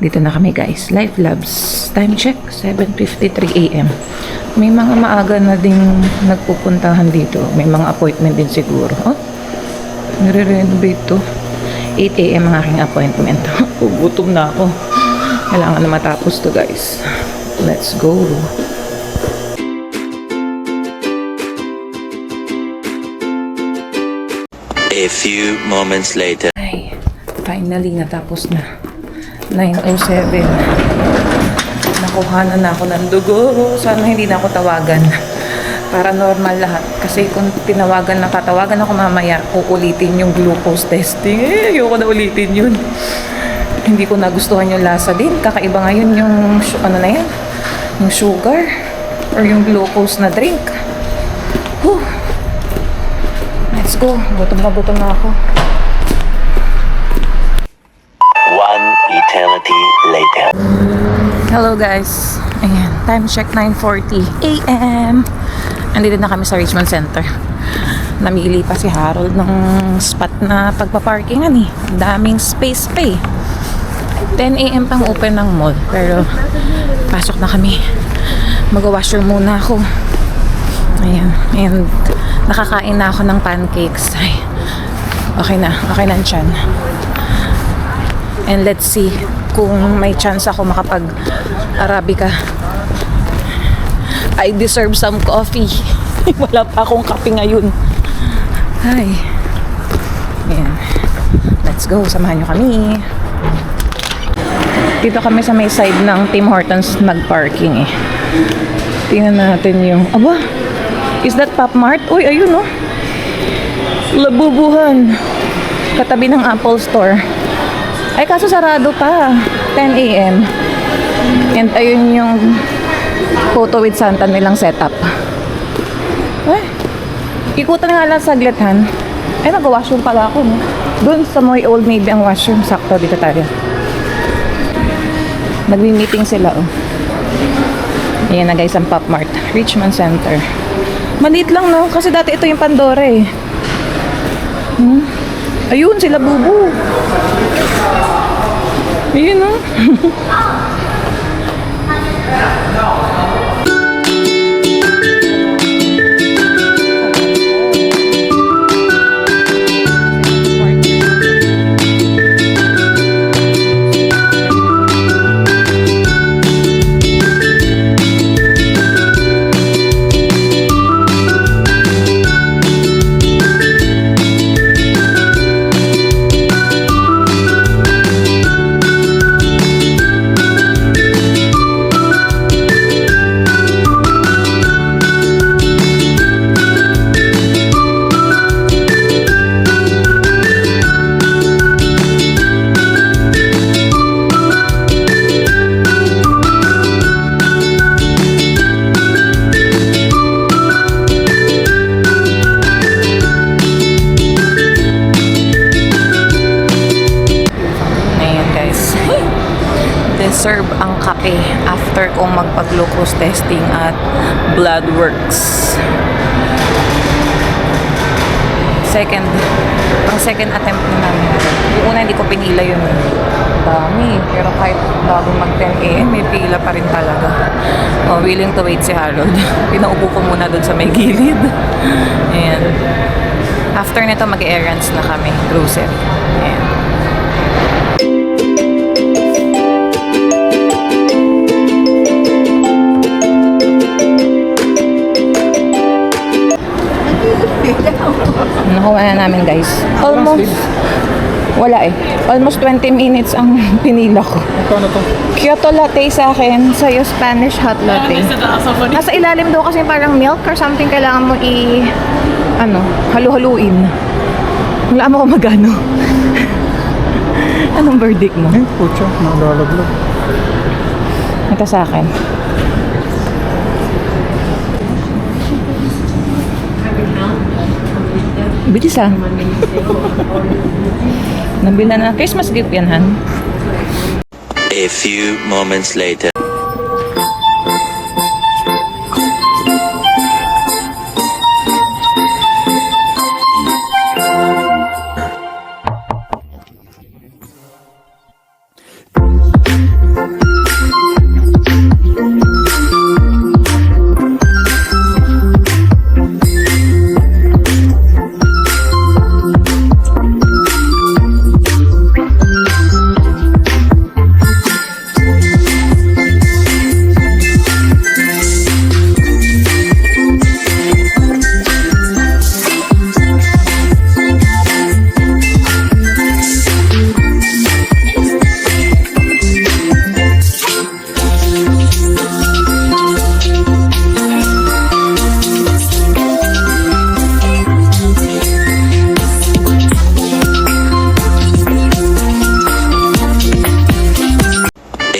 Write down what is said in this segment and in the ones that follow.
Dito na kami guys. Life Labs. Time check, 7:53 AM. May mga maaga na ding nagpupuntahan dito. May mga appointment din siguro. Oh, nire-renovate to. 8 AM ang aking appointment. Gutom na ako. Kailangan na matapos to guys. Let's go. A few moments later. Ay, finally natapos na. 9:07. Nakuha na ako ng dugo. Sana hindi na ako tawagan. Para normal lahat. Kasi kung tatawagan ako mamaya, uulitin yung glucose testing. Ayoko na ulitin yun. Hindi ko nagustuhan yung lasa din. Kakaiba ngayon yung, ano na yan? Yung sugar. Or yung glucose na drink. Whew. Let's go. Gutom na ako. One eternity later. Hello guys. Ayan, time check 9:40 AM. Andito na kami sa Richmond Center. Namili pa si Harold ng spot na pagpaparkingan eh. Daming space pa eh. 10 AM pang open ng mall. Pero pasok na kami. Mag-washroom muna ako. Ayan. And nakakain na ako ng pancakes. Ay, okay na ang tiyan. And let's see kung may chance ako makapag-Arabica. I deserve some coffee. Wala pa akong kape ngayon. Ay. Ayan. Let's go. Samahan nyo kami. Dito kami sa may side ng Tim Hortons nag-parking eh. Tingnan natin yung... Aba! Is that Pop Mart? Uy, ayun oh. Labubuhan. Katabi ng Apple Store. Ay, kaso sarado pa. 10 AM. And ayun yung photo with Santa nilang setup. Ay, ikutan nga lang saglit, han. Ay, nag-washroom pala ako, no? Doon sa may Old Navy ang washroom. Sakto, dito tayo. Nagmi-meeting sila, oh. Ayan na guys, ang Pop Mart. Richmond Center. Maliit lang, no? Kasi dati ito yung Pandora, eh. Ayun, sila bubu. Ayun, no? Serve ang kape after kong magpag-glucose testing at blood works. Ang second attempt na namin. Yung una hindi ko pinila yun. Dami. Pero kahit bago mag 10 AM, may pila pa rin talaga. Oh, willing to wait si Harold. Pinaupo ko muna doon sa may gilid. Ayan. After nito, mag-errands na kami. Grocery. Ayan. Nakuha na namin guys. Almost Wala eh. Almost 20 minutes ang pinila ko. Magkano to? Kyoto latte sa akin, sa'yo Spanish hot latte. Nasa ilalim daw kasi parang milk or something kailangan mo halu-haluin. Wala mo kung magano. Anong verdict mo? Eh, putya, nalalaglag. Ito sa akin. Bilis ah. Nabila na. Christmas gift yan, Han. A few moments later.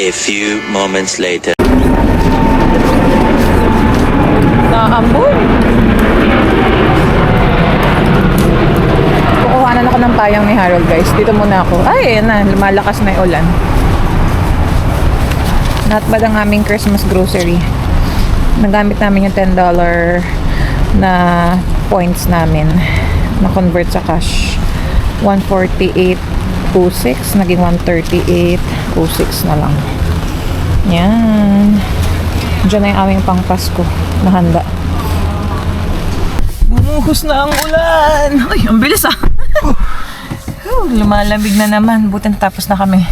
A few moments later. Naambon. Kukuhanan ako ng payang ni Harold, guys. Dito muna ako. Ay, yan na. Lumalakas na yung ulan. Not bad ang aming Christmas grocery. Nagamit namin yung $10 na points namin. Na-convert sa cash. 148.06. Naging 138.06 na lang. Yan. Diyan na yung aming pangpasko na handa. Bumuhos na ang ulan. Ay, ang bilis ah. Lumalamig na naman. Buti natapos na kami.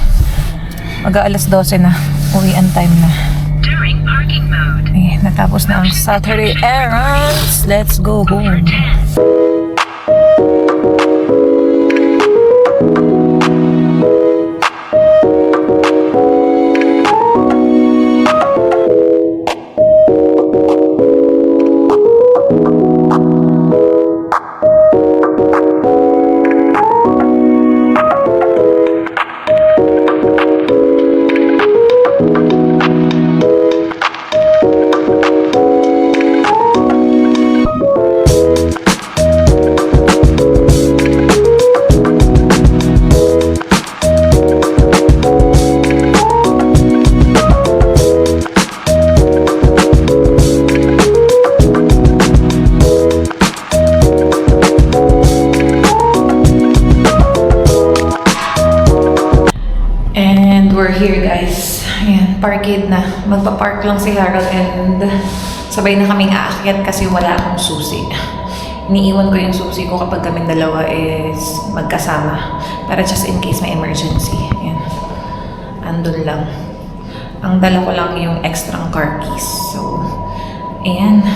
Mag-aalas 12 na. Uwian time na. During parking mode. Ay, natapos na ang Saturday errands. Let's go home. We're here, guys. Ayan, parkade na. Magpa-park lang si Harold and sabay na kaming aakyat kasi wala akong susi. Iniiwan ko yung susi ko kapag kaming dalawa is magkasama para just in case may emergency. Ayan. Andun lang. Ang dala ko lang yung extra car keys. So, ayan.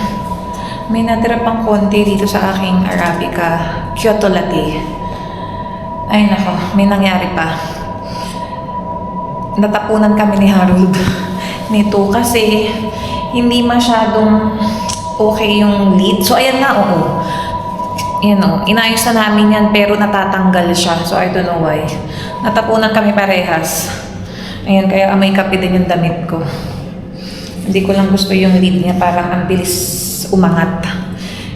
May natira pang konti dito sa aking Arabica Kyoto latte. Ay nako, may nangyari pa. Natapunan kami ni Harold nito kasi hindi masyadong okay yung lead. So, ayan na, oo. Ayan, oo. Inayos na namin yan pero natatanggal siya. So, I don't know why. Natapunan kami parehas. Ayan, kaya amoy kape din yung damit ko. Hindi ko lang gusto yung lead niya. Parang ang bilis umangat.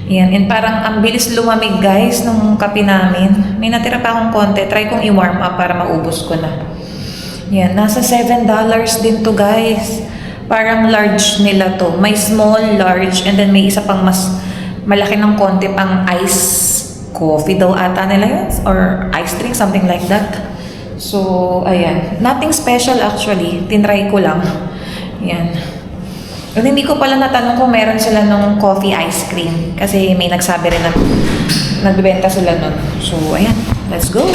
Ayan, and parang ang bilis lumamig, guys, nung kape namin. May natira pa akong konti. Try kong i-warm up para maubos ko na. Yan, nasa $7 din to, guys. Parang large nila to. May small, large, and then may isa pang mas malaki ng konti pang ice coffee daw ata nila yun. Or ice drink, something like that. So, ayan. Nothing special actually. Tinry ko lang. Yan. At hindi ko pala natanong kung meron sila nung coffee ice cream. Kasi may nagsabi rin na nagbebenta sila nun. So, ayan. Let's go!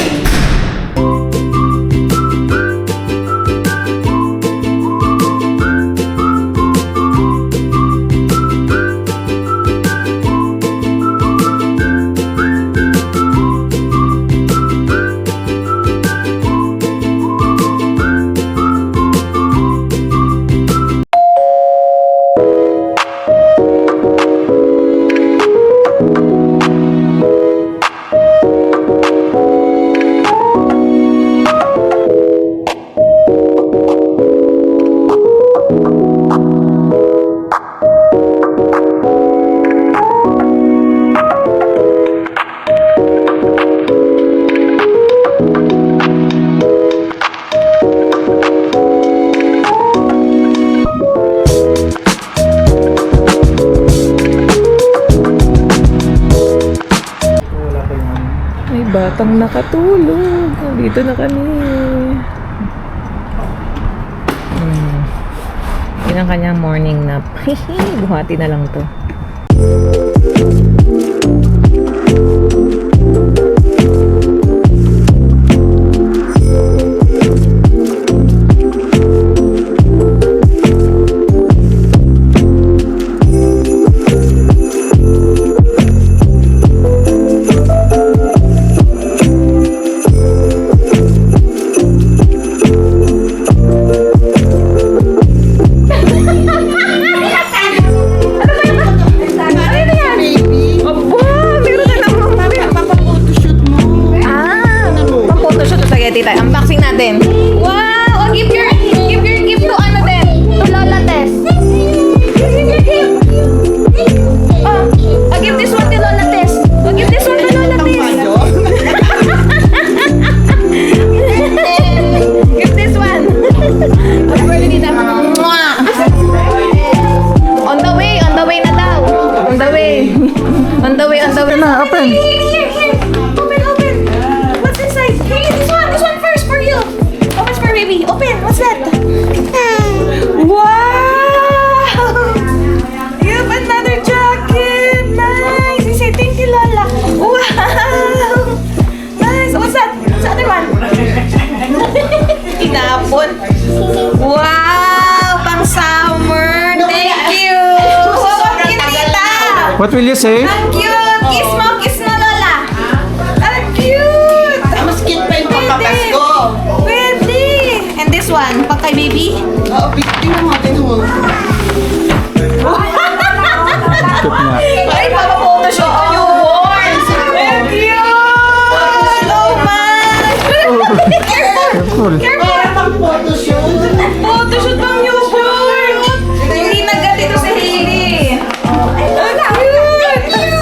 Batang nakatulog. Dito na kami. Yun ang kanyang morning nap. Buhati na lang to. Unboxing natin. Wow! Oh, give your gift to ano din. To Lola Tess. Oh, give this one to Lola Tess. Oh, give this one to Lola Tess. Give this one. Oh, pwede dito. On the way na daw. On the way. On the way. Na, open. Here. Open. What's inside? Hey, this one first for you. Open for baby. Open. What's that? Wow! You have another jacket. Nice. You say thank you, Lola. Wow! Nice. What's that? What's the other one? Tinapon. Wow! Pang summer. Thank you. Wow, kinita. What will you say? Ang cute! Kiss mo, Lola! Ang cute! Mas cute pa yung papapasko. Pwede! And this one, pang kay baby? Oo, tingnan mo. Cute nga. Ay, papa-photoshoot ko newborn! Ang cute! Oh my! Careful. Para pang photoshoot. Photoshoot pang newborn! Hindi na ganito si Hailey. Ang cute!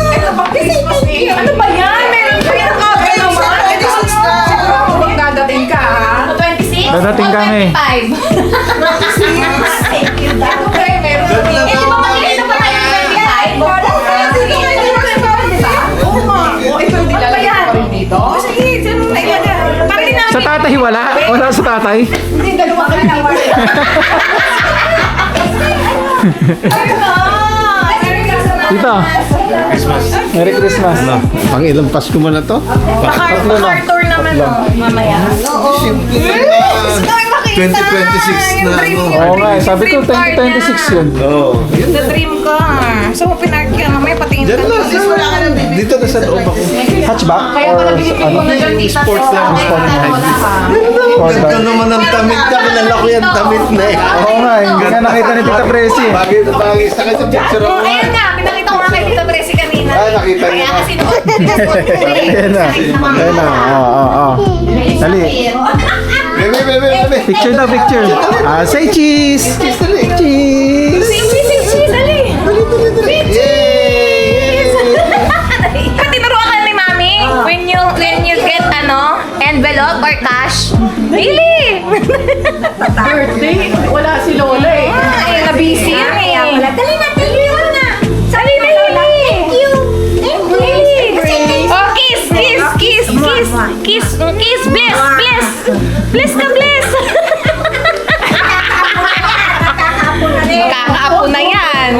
Ito pang Christmas Eve. Ano ba yan? Meron pa yan kagad naman. Huwag dadating ka, ha? 26? Dadating kami. 25. Okay, meron pa. Eh, di ba magiging pa tayo ng 25? Oo nga. Ito yung dilalagay pa rin dito? Sige, dyan mo na ilagay. Para din namin. Sa tatay wala? Wala sa tatay? Hindi, dalawa ka na. Ayun na. Dito. Merry Christmas. Pang ilang Pasko mo na to? Car tour naman, oh. Mamaya. Oo. Ay, makita. 2026 na, Yung dream ano. ko, Oo nga, dream- sabi ko dream car 2026 yun. Oo. The dream car. So, pinark yan. Mamaya patingin Diyan ka. lang. Dito na sa loob ako. Hatchback? Kaya Or pala binigyan ano? ko na dyan, tita. Sports So, lang. wala ka. Ganda naman ang tamit ka. Nalaki ang tamit na eh. Oo nga, hindi nga nakita ni Tita Presi. Bagay na bagay. Sa kanya picture ako. Ayun nga, pinakita ko nga kay Tita Presi kanina. Ay, nakita niyo. Kaya kasi noon, Ayan na. Ayan na. Oo. Dali. Bebe. Picture daw, picture. Say cheese. Cheese. Dali. Yay! Tinuruan ka ni Mami when you get envelope or cash. Really? Birthday, wala si Lola eh. Ay, na-busy yan eh. Dali na. Dali na, Lily. Thank you. Oh, kiss. Bless ka, bless. Kakaapo na yan.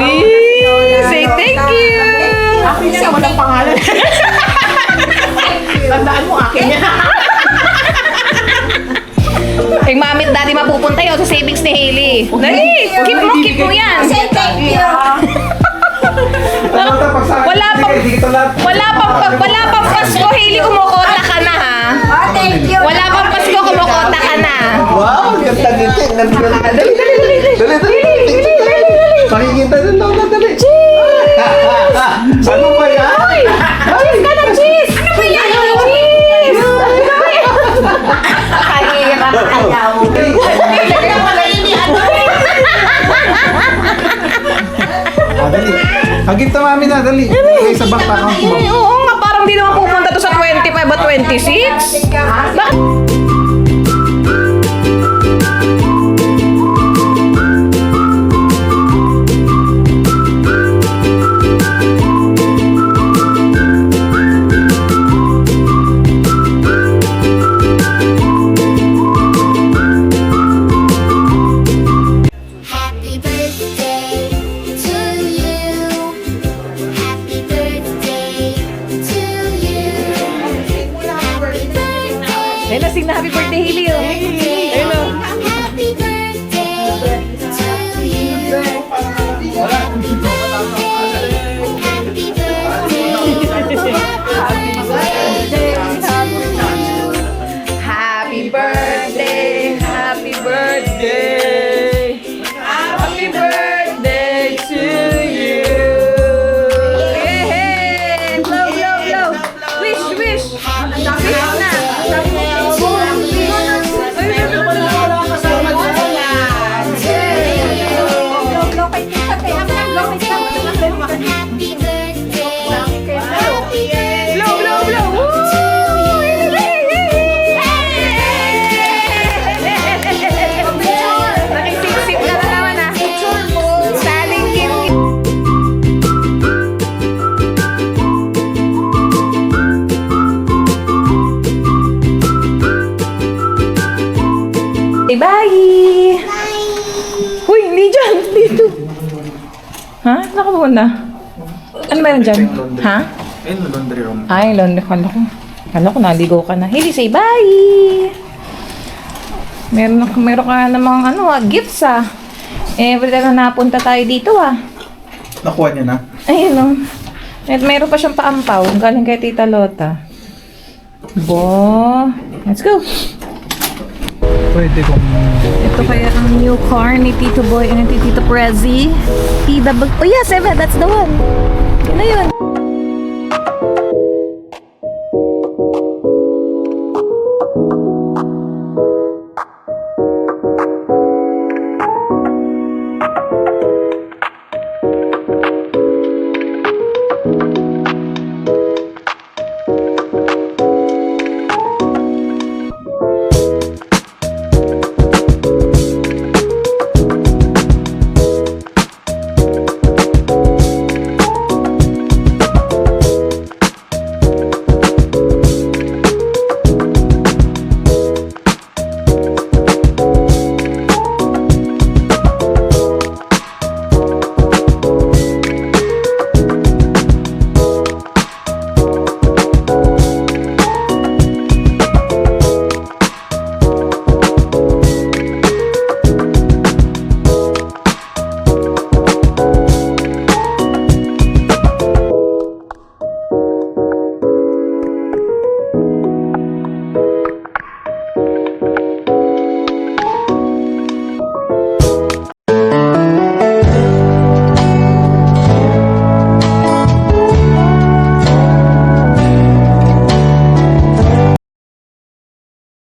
Say thank you. Akin siya, walang pangalan. Tandaan mo, akin niya. Kay Mami at Daddy mapupunta yun sa savings ni Hailey. Dali, keep mo yan. Say thank you. Wala pang Pasko, Hailey, kumukota ka na ha. Thank you. Wala pang Pasko, kumukota ka na. Wow, ang ganda nito. Ang ganda. Dali. Makikita din daw na dali. Ano ba yan? Cheese ka na, cheese! Ano ba yan? Cheese! Kahirap ayaw. Dali. Hagip ta mami na, dali. Okay, sa bank account mo. Oo nga, parang di naman pupunta to sa 25 at 26. Bakit? Ayun na, sing na happy birthday, Hailey. Oh. Ayun na. Happy birthday to you. Happy birthday, happy birthday, happy birthday to you. Yay! Blow, blow, blow. Wish, wish. Wish na. Happy birthday. Blow, blow, blow. Woo! Nakisiksik ka na naman ah. Saling kim. Say bye! Uy, hindi dyan. Dito. Ha? Nakapunta. Ano meron dyan? Ha? Ayun, laundry room. Ay, laundry. Kala ko naligo ka na. Hailey, say bye! Meron ka namang gifts ah. Every time na napunta tayo dito ah. Nakuha niya na. Ayun o. At meron pa siyang paampaw. Galing kay Tita Lota. Bo. Let's go. Pwede kong... Ito kaya ang new car ni Tito Boy and ni Tito Prezi. Oh yes, Eva, that's the one. Yun na yun.